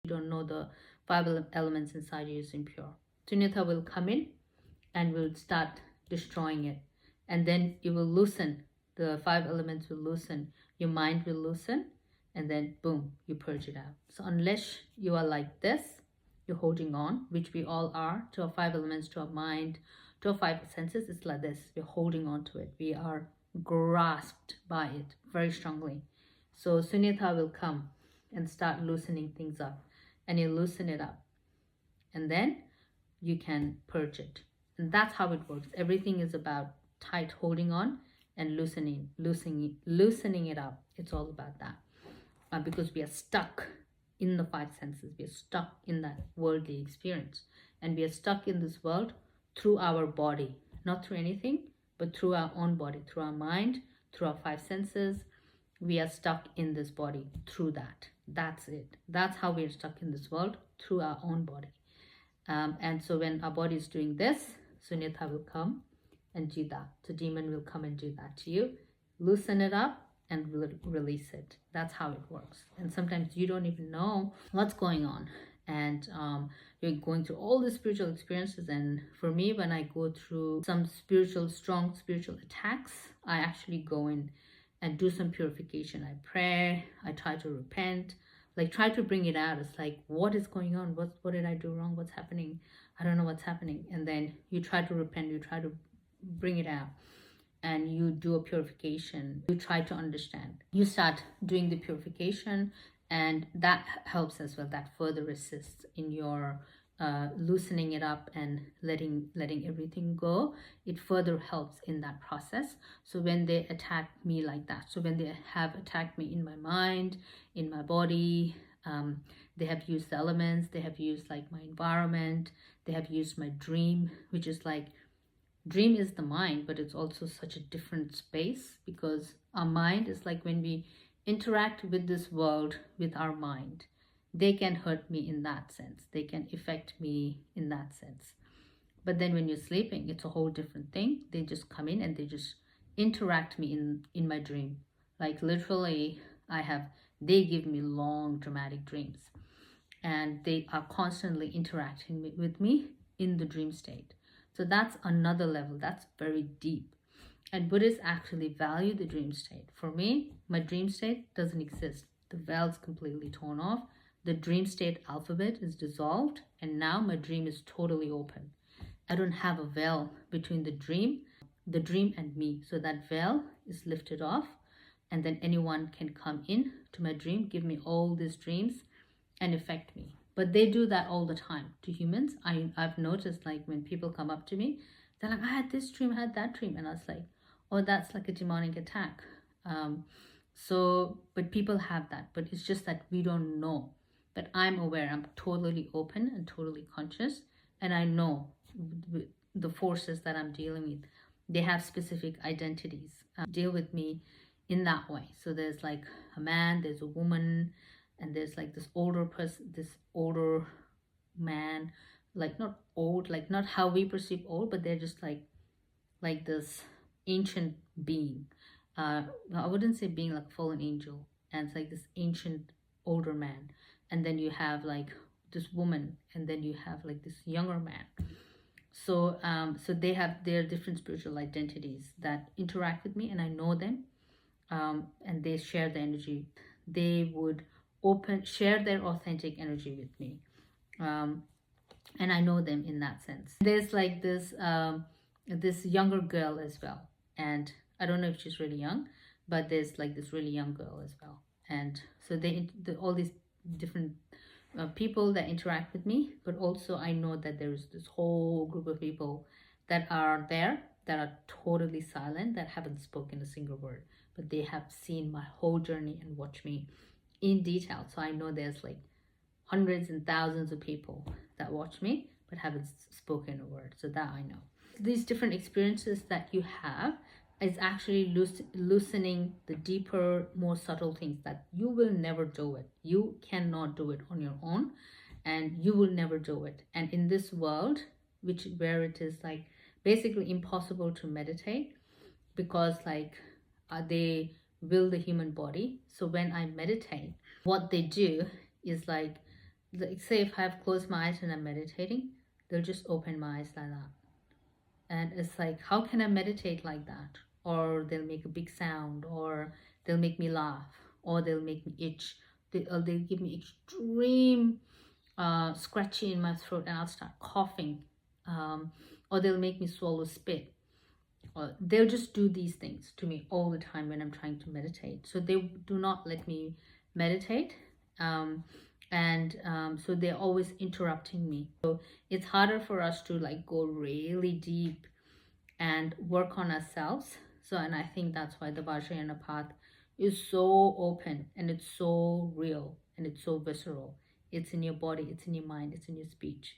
you don't know the five elements inside you is impure. Sunyata will come in and will start destroying it. And then it will loosen. The five elements will loosen. Your mind will loosen. And then boom, you purge it out. So unless you are like this, you're holding on, which we all are, to our five elements, to our mind, to our five senses. It's like this. We're holding on to it. We are grasped by it very strongly. So Sunyata will come and start loosening things up. And you loosen it up. And then you can purge it. And that's how it works. Everything is about tight holding on and loosening it up. It's all about that. Because we are stuck in the five senses. We are stuck in that worldly experience. And we are stuck in this world through our body. Not through anything, but through our own body. Through our mind, through our five senses. We are stuck in this body through that. That's it. That's how we are stuck in this world, through our own body. And so when our body is doing this, Sunyata will come and do that. The demon will come and do that to you. Loosen it up and release it. That's how it works. And sometimes you don't even know what's going on. And you're going through all the spiritual experiences. And for me, when I go through some strong spiritual attacks, I actually go in and do some purification. I pray, I try to repent, like try to bring it out. It's like, what is going on? What did I do wrong? What's happening? I don't know what's happening. And then you try to repent, you try to bring it out, and you do a purification. You try to understand. You start doing the purification, and that helps as well. That further assists in your loosening it up and letting everything go. It further helps in that process. So when they attack me like that, so when they have attacked me in my mind, in my body, they have used the elements, they have used like my environment, they have used my dream, which is like, dream is the mind, but it's also such a different space, because our mind is like, when we interact with this world with our mind, they can hurt me in that sense. They can affect me in that sense. But then when you're sleeping, it's a whole different thing. They just come in and they just interact me in my dream. Like literally, they give me long dramatic dreams. And they are constantly interacting with me in the dream state. So that's another level. That's very deep. And Buddhists actually value the dream state. For me, my dream state doesn't exist. The veil's completely torn off. The dream state alphabet is dissolved, and now my dream is totally open. I don't have a veil between the dream and me. So that veil is lifted off, and then anyone can come in to my dream, give me all these dreams and affect me. But they do that all the time to humans. I've noticed, like, when people come up to me, they're like, I had this dream, I had that dream. And I was like, oh, that's like a demonic attack. But people have that, but it's just that we don't know. But I'm aware, I'm totally open and totally conscious. And I know the forces that I'm dealing with, they have specific identities, deal with me in that way. So there's like a man, there's a woman, and there's like this older person, this older man, like not old, like not how we perceive old, but they're just like this ancient being. I wouldn't say being like a fallen angel. And it's like this ancient older man. And then you have like this woman, and then you have like this younger man. So they have their different spiritual identities that interact with me, and I know them, and they share the energy. They would share their authentic energy with me, and I know them in that sense. There's like this younger girl as well, and I don't know if she's really young, but there's like this really young girl as well. And so all these different people that interact with me, but also I know that there's this whole group of people that are there that are totally silent, that haven't spoken a single word, but they have seen my whole journey and watched me in detail. So I know there's like hundreds and thousands of people that watch me but haven't spoken a word. So that I know. These different experiences that you have is actually loosening the deeper, more subtle things that you will never do it. You cannot do it on your own, and you will never do it. And in this world, where it is like basically impossible to meditate, because like they will the human body. So when I meditate, what they do is like say if I've closed my eyes and I'm meditating, they'll just open my eyes like that. And it's like, how can I meditate like that? Or they'll make a big sound, or they'll make me laugh, or they'll make me itch. They'll give me extreme scratchy in my throat, and I'll start coughing. Or they'll make me swallow spit. Or they'll just do these things to me all the time when I'm trying to meditate. So they do not let me meditate. Um, and so they're always interrupting me. So it's harder for us to like go really deep and work on ourselves. So, and I think that's why the Vajrayana path is so open, and it's so real, and it's so visceral. It's in your body, it's in your mind, it's in your speech.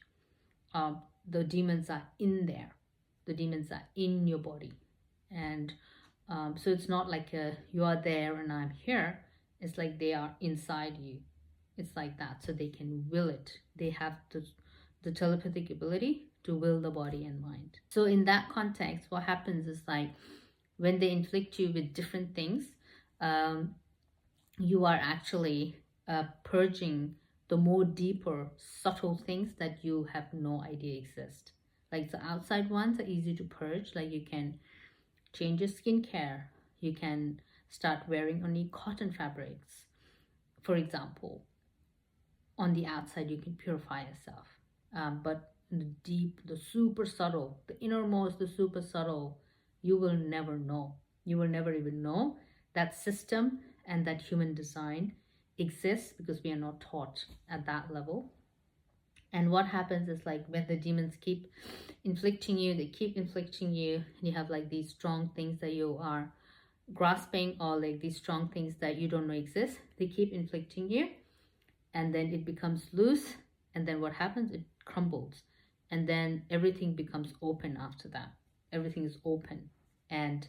The demons are in there. The demons are in your body. And so it's not like you are there and I'm here. It's like they are inside you. It's like that. So they can will it. They have the telepathic ability to will the body and mind. So in that context, what happens is like when they inflict you with different things, um, you are actually purging the more deeper, subtle things that you have no idea exist. Like the outside ones are easy to purge. Like you can change your skincare. You can start wearing only cotton fabrics. For example, on the outside, you can purify yourself. But the deep, the super subtle, the innermost, the super subtle, you will never know. You will never even know that system and that human design exists because we are not taught at that level. And what happens is like when the demons keep inflicting you, they keep inflicting you, and you have like these strong things that you are grasping, or like these strong things that you don't know exist, they keep inflicting you, and then it becomes loose, and then what happens, it crumbles, and then everything becomes open after that. Everything is open, and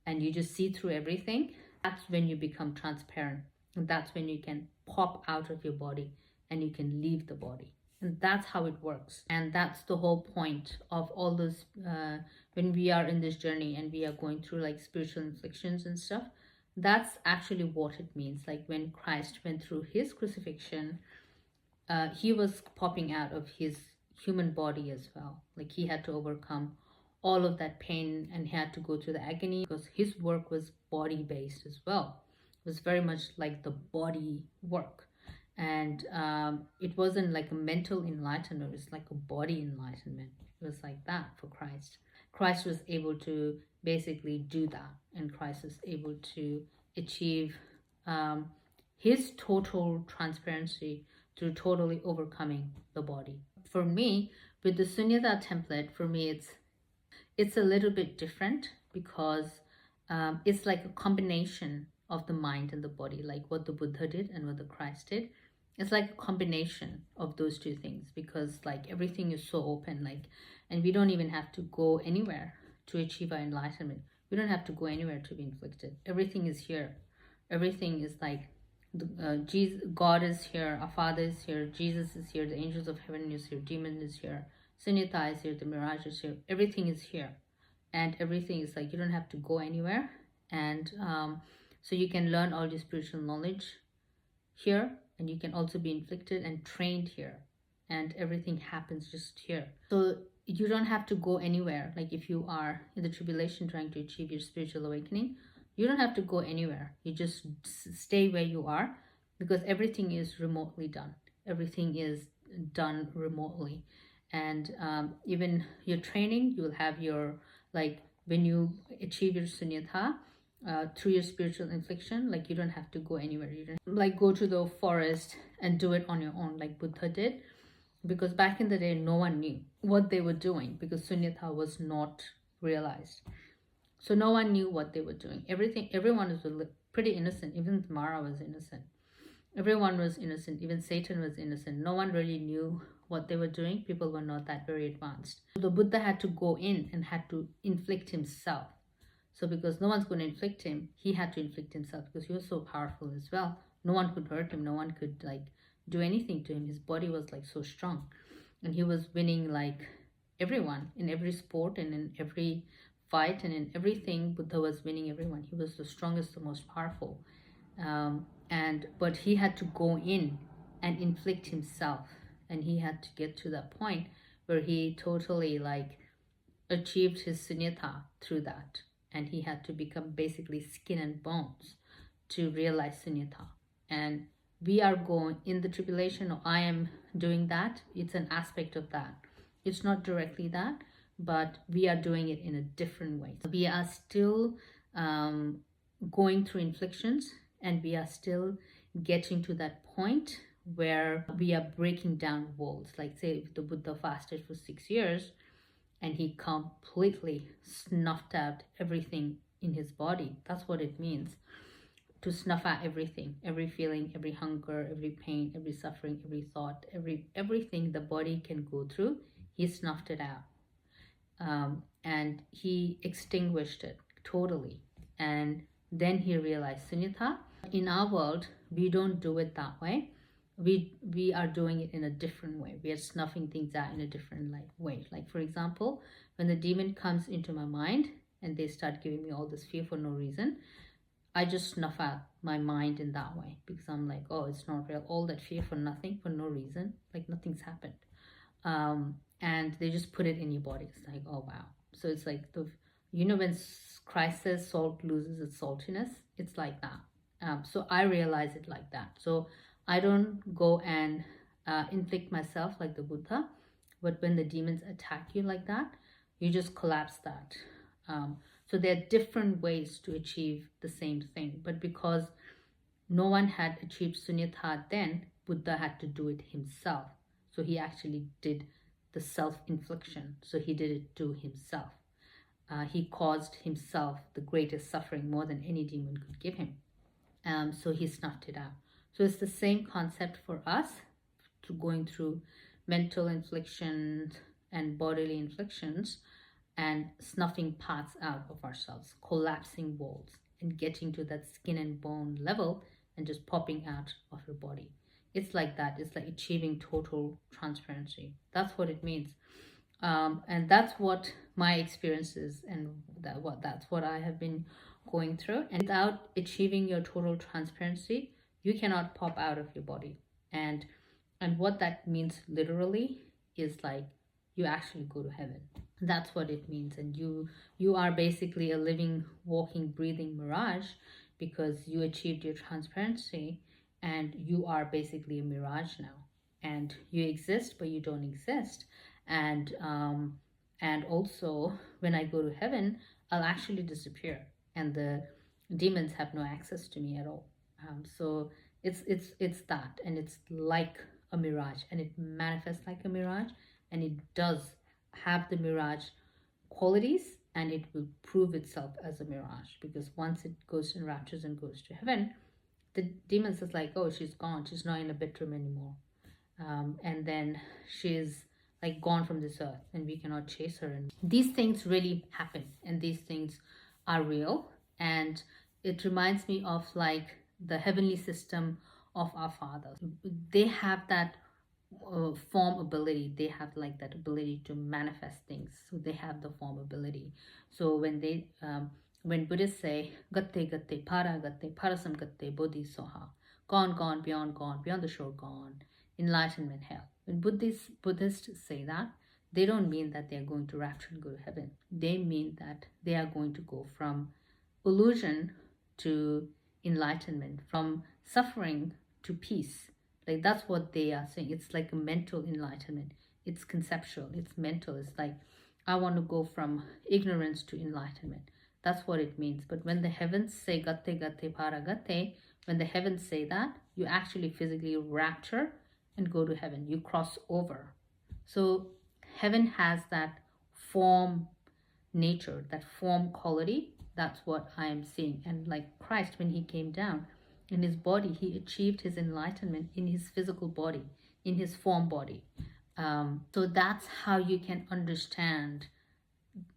you just see through everything. That's when you become transparent, and that's when you can pop out of your body and you can leave the body. And that's how it works, and that's the whole point of all this. When we are in this journey and we are going through like spiritual inflictions and stuff, that's actually what it means. Like when Christ went through his crucifixion, he was popping out of his human body as well. Like he had to overcome all of that pain, and he had to go through the agony because his work was body based as well. It was very much like the body work. And it wasn't like a mental enlightenment, it was like a body enlightenment. It was like that for Christ. Christ was able to basically do that, and Christ was able to achieve his total transparency through totally overcoming the body. For me, with the Sunyata template, for me, it's a little bit different because it's like a combination of the mind and the body, like what the Buddha did and what the Christ did. It's like a combination of those two things, because like everything is so open, like, and we don't even have to go anywhere to achieve our enlightenment. We don't have to go anywhere to be inflicted. Everything is here. Everything is like Jesus, God is here, our Father is here, Jesus is here, the angels of heaven is here, demon is here, Sunyata is here, the mirage is here. Everything is here, and everything is like you don't have to go anywhere, and so you can learn all your spiritual knowledge here, and you can also be inflicted and trained here, and everything happens just here. So you don't have to go anywhere. Like if you are in the tribulation trying to achieve your spiritual awakening, you don't have to go anywhere. You just stay where you are, because everything is remotely done. Everything is done remotely. And even your training, you'll have your, like when you achieve your sunyata, through your spiritual infliction, like you don't have to go anywhere. You don't like go to the forest and do it on your own like Buddha did, because back in the day no one knew what they were doing, because sunyata was not realized. So no one knew what they were doing. Everyone was pretty innocent. Even Mara was innocent. Everyone was innocent. Even Satan was innocent. No one really knew what they were doing. People were not that very advanced. So the Buddha had to go in and had to inflict himself. So because no one's going to inflict him, he had to inflict himself, because he was so powerful as well. No one could hurt him. No one could like do anything to him. His body was like so strong, and he was winning like everyone in every sport and in every fight and in everything. Buddha was winning everyone. He was the strongest, the most powerful. But he had to go in and inflict himself. And he had to get to that point where he totally like achieved his sunyata through that. And he had to become basically skin and bones to realize sunyata. And we are going in the tribulation, or I am doing that. It's an aspect of that. It's not directly that, but we are doing it in a different way. We are still going through inflictions, and we are still getting to that point where we are breaking down walls. Like, say, if the Buddha fasted for 6 years and he completely snuffed out everything in his body, that's what it means. To snuff out everything, every feeling, every hunger, every pain, every suffering, every thought, everything the body can go through, he snuffed it out. And he extinguished it totally. And then he realized sunyata. In our world, we don't do it that way. We are doing it in a different way. We are snuffing things out in a different way. Like, for example, when the demon comes into my mind and they start giving me all this fear for no reason, I just snuff out my mind in that way, because I'm like, oh, it's not real. All that fear for nothing, for no reason, like nothing's happened. And they just put it in your body. It's like, oh wow. So it's like when Christ says salt loses its saltiness, it's like that. So I realize it like that. So I don't go and inflict myself like the Buddha, but when the demons attack you like that, you just collapse that. So there are different ways to achieve the same thing, but because no one had achieved sunyata then, Buddha had to do it himself. So he actually did the self-infliction. So he did it to himself. He caused himself the greatest suffering, more than any demon could give him. So he snuffed it out. So it's the same concept for us, to going through mental inflictions and bodily inflictions, and snuffing parts out of ourselves, collapsing walls, and getting to that skin and bone level and just popping out of your body. It's like that. It's like achieving total transparency. That's what it means. And that's what my experience is, and that's what I have been going through. And without achieving your total transparency, you cannot pop out of your body. And what that means literally is like you actually go to heaven. That's what it means. And you are basically a living, walking, breathing mirage, because you achieved your transparency, and you are basically a mirage now. And you exist, but you don't exist. And also, when I go to heaven, I'll actually disappear, and the demons have no access to me at all. So it's that, and it's like a mirage, and it manifests like a mirage, and it does have the mirage qualities, and it will prove itself as a mirage, because once it goes in raptures and goes to heaven, the demons is like, oh, she's gone, she's not in a bedroom anymore, and then she's like gone from this earth, and we cannot chase her. And these things really happen, and these things are real. And it reminds me of like the heavenly system of our fathers. They have that form ability. They have like that ability to manifest things. So they have the form ability. So when Buddhists say gatte gatte para gatte parasam gatte bodhi soha, gone beyond the shore, gone, enlightenment, hell. When Buddhists say that, they don't mean that they are going to rapture and go to heaven. They mean that they are going to go from illusion to enlightenment, from suffering to peace. Like, that's what they are saying. It's like a mental enlightenment. It's conceptual, it's mental. It's like, I want to go from ignorance to enlightenment. That's what it means. But when the heavens say gatte gatte para gatte, when the heavens say that, you actually physically rapture and go to heaven. You cross over. So heaven has that form nature, that form quality. That's what I am seeing. And like Christ, when he came down in his body, he achieved his enlightenment in his physical body, in his form body. So that's how you can understand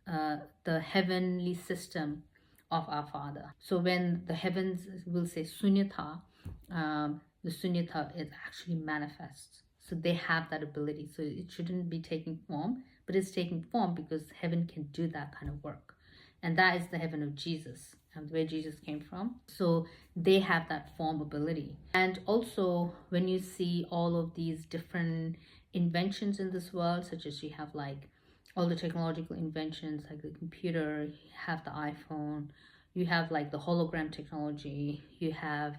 the heavenly system of our Father. So when the heavens will say Sunyata, the Sunyata is actually manifests. So they have that ability. So it shouldn't be taking form, but it's taking form because heaven can do that kind of work. And that is the heaven of Jesus. where Jesus came from. So they have that form ability. And also, when you see all of these different inventions in this world, such as you have like all the technological inventions like the computer, you have the iPhone, you have like the hologram technology, you have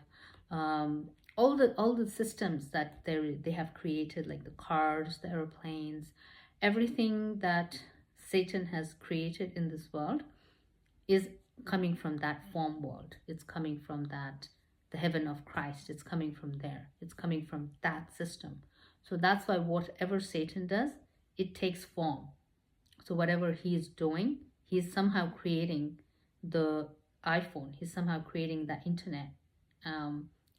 um, all the systems that they have created, like the cars, the airplanes, everything that Satan has created in this world is coming from that form world. It's coming from that, the heaven of Christ. It's coming from there. It's coming from that system. So that's why whatever Satan does, it takes form. So whatever he is doing, he's somehow creating the iPhone. He's somehow creating the internet.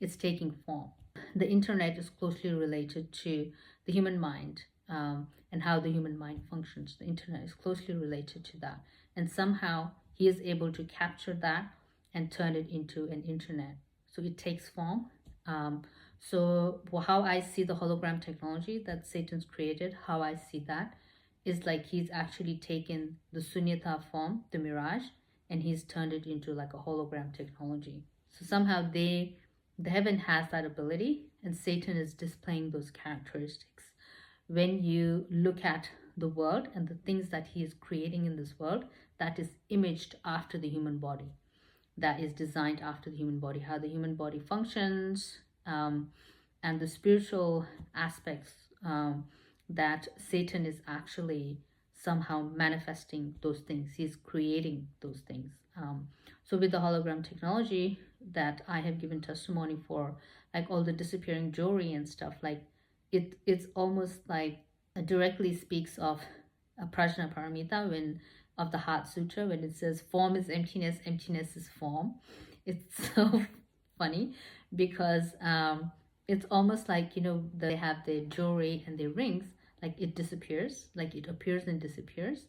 It's taking form. The internet is closely related to the human mind, and how the human mind functions. The internet is closely related to that. And somehow he is able to capture that and turn it into an internet. So it takes form. So how I see the hologram technology that Satan's created, how I see that is like he's actually taken the Sunyata form, the mirage, and he's turned it into like a hologram technology. So somehow the heaven has that ability, and Satan is displaying those characteristics. When you look at the world and the things that he is creating in this world, that is imaged after the human body, that is designed after the human body, how the human body functions, and the spiritual aspects, that Satan is actually somehow manifesting those things. He's creating those things. So with the hologram technology that I have given testimony for, like all the disappearing jewelry and stuff, like it's almost like it directly speaks of a Prajna Paramita, when of the Heart Sutra, when it says form is emptiness, emptiness is form. It's so funny because it's almost like, they have their jewelry and their rings, like it disappears, like it appears and disappears.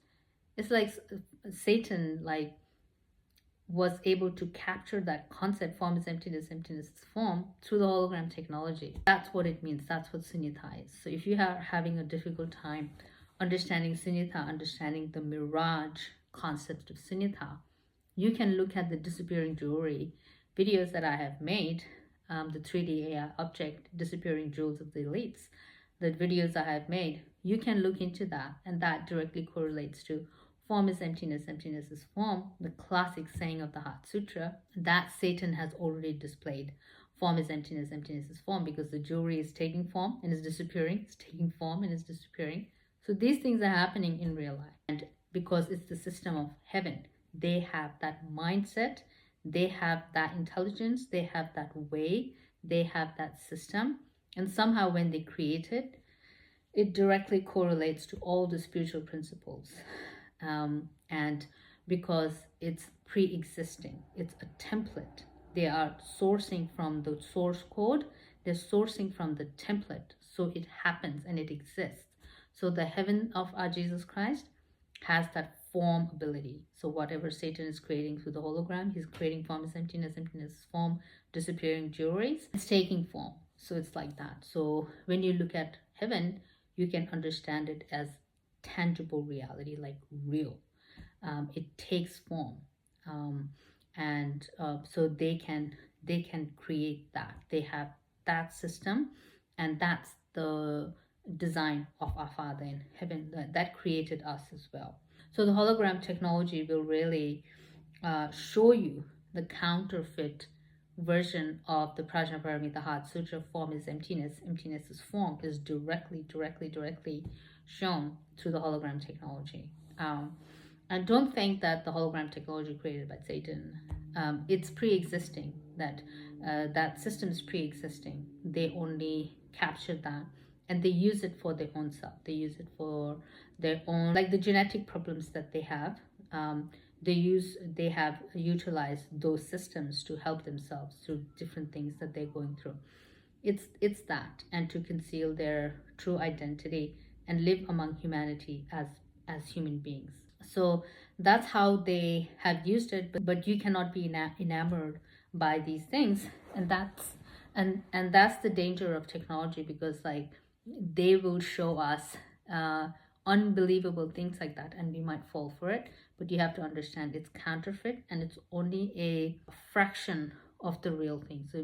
It's like Satan like was able to capture that concept, form is emptiness, emptiness is form, through the hologram technology. That's what it means. That's what Sunyata is. So if you are having a difficult time understanding Sunyata, understanding the mirage concept of Sunyata, you can look at the disappearing jewelry videos that I have made, the 3D AI object disappearing jewels of the elites, the videos I have made. You can look into that, and that directly correlates to form is emptiness, emptiness is form, the classic saying of the Heart Sutra that Satan has already displayed. Form is emptiness, emptiness is form, because the jewelry is taking form and is disappearing, it's taking form and is disappearing. So these things are happening in real life. And because it's the system of heaven, they have that mindset, they have that intelligence, they have that way, they have that system. And somehow when they create it, it directly correlates to all the spiritual principles. And because it's pre-existing, it's a template. They are sourcing from the source code, they're sourcing from the template, so it happens and it exists. So the heaven of our Jesus Christ has that form ability. So whatever Satan is creating through the hologram, he's creating form is emptiness, emptiness is form, disappearing jewelries, it's taking form. So it's like that. So when you look at heaven, you can understand it as tangible reality, like real. It takes form, and so they can create that. They have that system, and that's the design of our Father in heaven that created us as well. So the hologram technology will really show you the counterfeit version of the Prajnaparamita Heart Sutra. Form is emptiness, emptiness is form, is directly shown through the hologram technology. And don't think that the hologram technology created by Satan, it's pre-existing, that system is pre-existing. They only captured that and they use it for their own self. They use it for their own, like the genetic problems that they have. They have utilized those systems to help themselves through different things that they're going through. It's that, and to conceal their true identity and live among humanity as human beings. So that's how they have used it, but you cannot be enamored by these things. And that's the danger of technology, because like they will show us unbelievable things like that, and we might fall for it. but you have to understand it's counterfeit and it's only a fraction of the real thing. So